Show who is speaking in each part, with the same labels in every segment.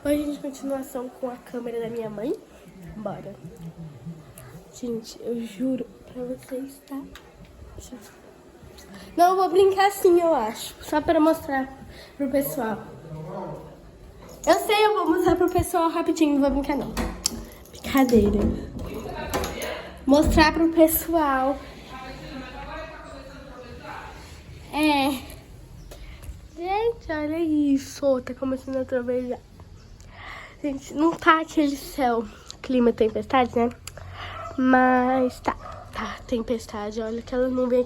Speaker 1: Hoje a gente continuação com a câmera da minha mãe. Bora. Gente, eu juro pra vocês, tá? Não, eu vou brincar assim, eu acho. Só pra mostrar pro pessoal. Eu sei, eu vou mostrar pro pessoal rapidinho. Não vou brincar, não. Brincadeira. Mostrar pro pessoal. Gente, olha isso. Tá começando a trovejar. Gente, não tá aquele céu, clima tempestade, né? Mas tá tempestade. Olha aquela nuvem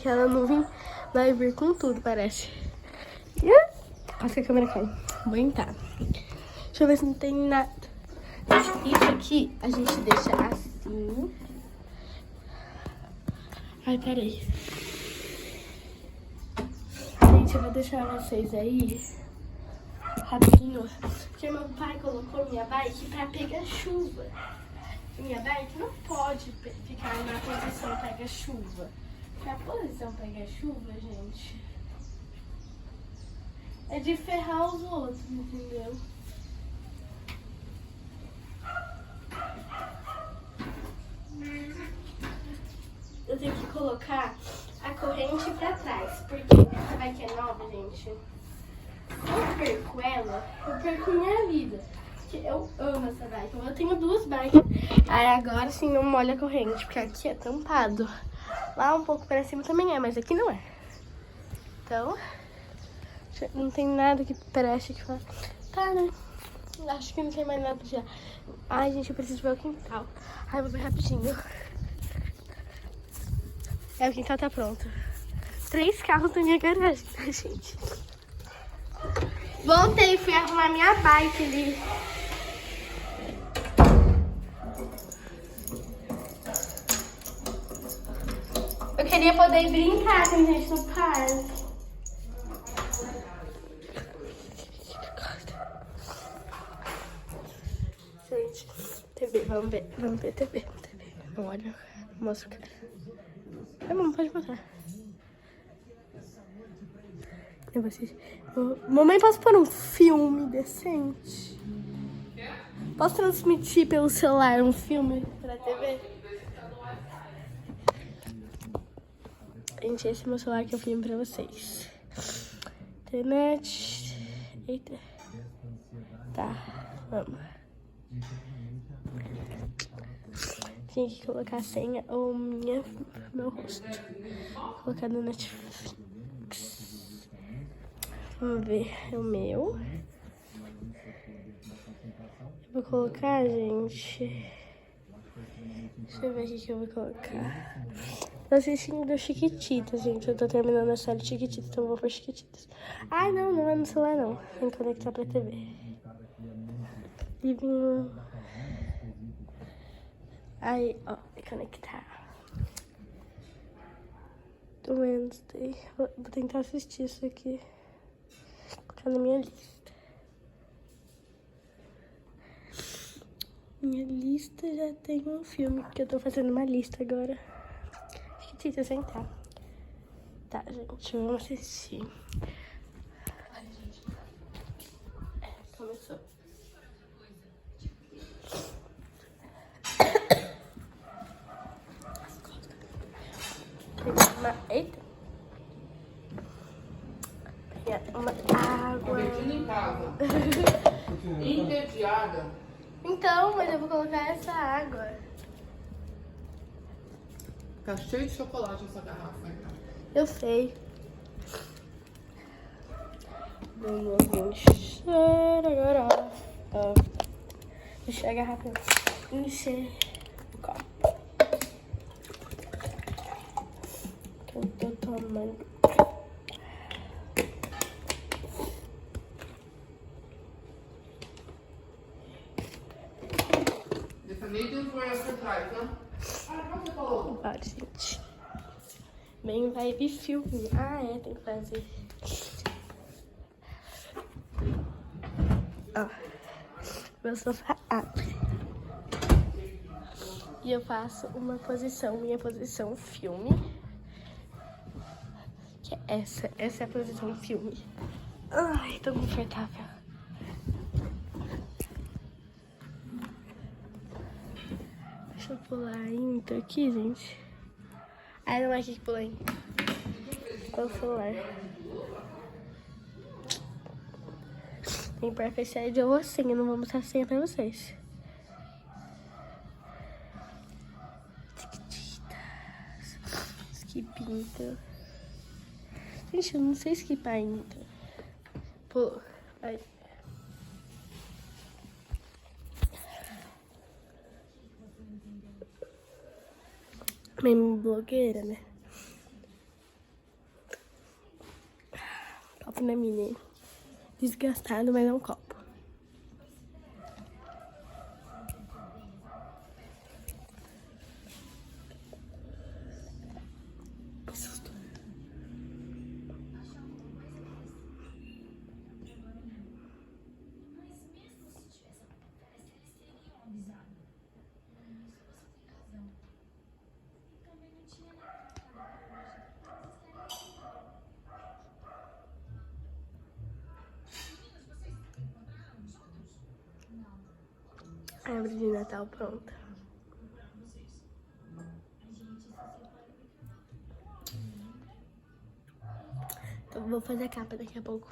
Speaker 1: vai vir com tudo, parece. Quase que a câmera cai. Vou entrar. Deixa eu ver se não tem nada. Isso aqui a gente deixa assim. Ai, peraí. Gente, eu vou deixar vocês aí rapidinho. Porque meu pai colocou minha bike pra pegar chuva. Minha bike não pode ficar na posição pega-chuva. Porque a posição pega-chuva, gente, é de ferrar os outros, entendeu? Eu tenho que colocar a corrente pra trás. Porque essa bike é nova, gente. Eu perco ela, eu perco minha vida. Porque eu amo essa bike. Eu tenho duas bikes. Aí agora sim não molha a corrente, porque aqui é tampado. Lá um pouco pra cima também é, mas aqui não é. Então, não tem nada que preste aqui fora. Tá, né? Acho que não tem mais nada já. Ai, gente, eu preciso ver o quintal. Ai, vou ver rapidinho. O quintal tá pronto. 3 carros na minha garagem, tá, gente? Voltei, fui arrumar minha bike ali. Eu queria poder brincar com a gente no parque. Gente, TV, vamos ver TV. Olha, mostra. Não pode mostrar. Mamãe, posso pôr um filme decente? Posso transmitir pelo celular um filme pra TV? Gente, esse é meu celular que eu filmo pra vocês. Internet. Eita. Tá, vamos. Tinha que colocar a senha ou meu rosto. Vou colocar no Netflix. Vamos ver, é o meu. Eu vou colocar, gente. Deixa eu ver o que eu vou colocar. Tô assistindo Chiquititas, gente. Eu tô terminando a série Chiquititas, então eu vou por Chiquititas. Ai, não é no celular, não. Tem que conectar pra TV. Living. Aí, ó, conectar. Do Wednesday. Vou tentar assistir isso aqui. Colocar na minha lista. Minha lista já tem um filme, porque eu tô fazendo uma lista agora. Chiquitita, sentar. Tá, gente, vamos assistir. Começou. Eita. Uma água.
Speaker 2: Em casa. Entediada.
Speaker 1: Então, mas eu vou colocar essa água.
Speaker 2: Tá cheio de chocolate essa garrafa.
Speaker 1: Eu sei. Vamos encher agora. Encher a garrafa. Encher o copo. Que eu tô tomando.
Speaker 2: Nem tem folha por trás, né? Você falou?
Speaker 1: Para, gente. Bem vibe filme. Tem que fazer. Ó. Meu sofá abre. E eu faço uma posição, minha posição filme. Que é essa. Essa é a posição filme. Ai, tô confortável. Vou pular a intro aqui, gente. Ah, não é aqui que pula a intro. É o celular. Tem pra fechar de ou assim, eu não vou mostrar a senha pra vocês. Skipinto. Gente, eu não sei skipar ainda. Pô, aí. Meme blogueira, né? Copo na mini. Desgastado, mas é um copo. A árvore de Natal pronta. Então vou fazer a capa daqui a pouco.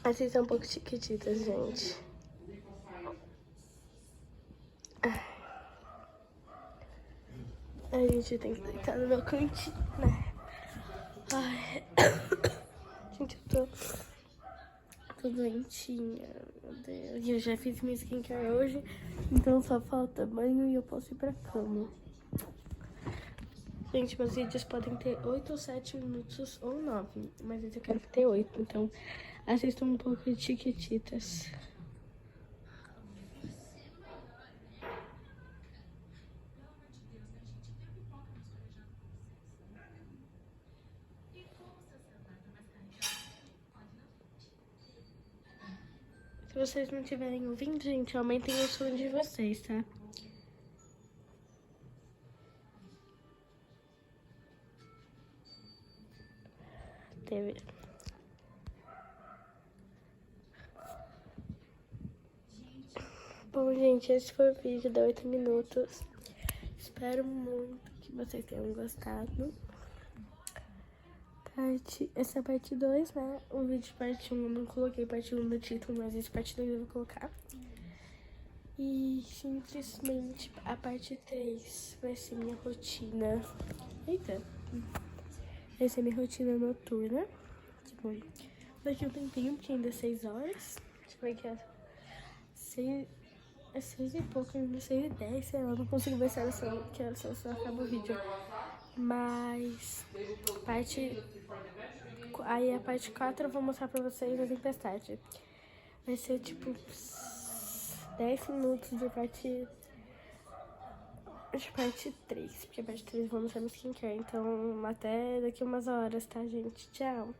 Speaker 1: Assistam um pouco Chiquititas, gente. A gente tem que deitar no meu cantinho, né? Ai. Gente, eu tô doentinha, meu Deus. Eu já fiz minha skincare hoje, então só falta banho e eu posso ir pra cama. Gente, meus vídeos podem ter 8 ou 7 minutos ou 9, mas eu quero ter 8, então assistam um pouco de Chiquititas. Se vocês não estiverem ouvindo, gente, aumentem o som de vocês, tá? TV. Bom, gente, esse foi o vídeo de 8 minutos. Espero muito que vocês tenham gostado. Essa é a parte 2, né? O vídeo de parte 1 eu não coloquei parte 1 no título, mas esse parte 2 eu vou colocar. E simplesmente a parte 3 vai ser minha rotina. Eita! Vai ser minha rotina noturna. Tipo, daqui um tempinho, porque ainda é 6 horas. Deixa eu ver que é 6 e pouco, ainda 6h10, sei lá. Não consigo ver se era só acaba o vídeo. Mas aí a parte 4 eu vou mostrar pra vocês a tempestade. Vai ser tipo 10 minutos de parte 3, porque a parte 3 eu vou mostrar no skincare. Então até daqui umas horas, tá, gente? Tchau!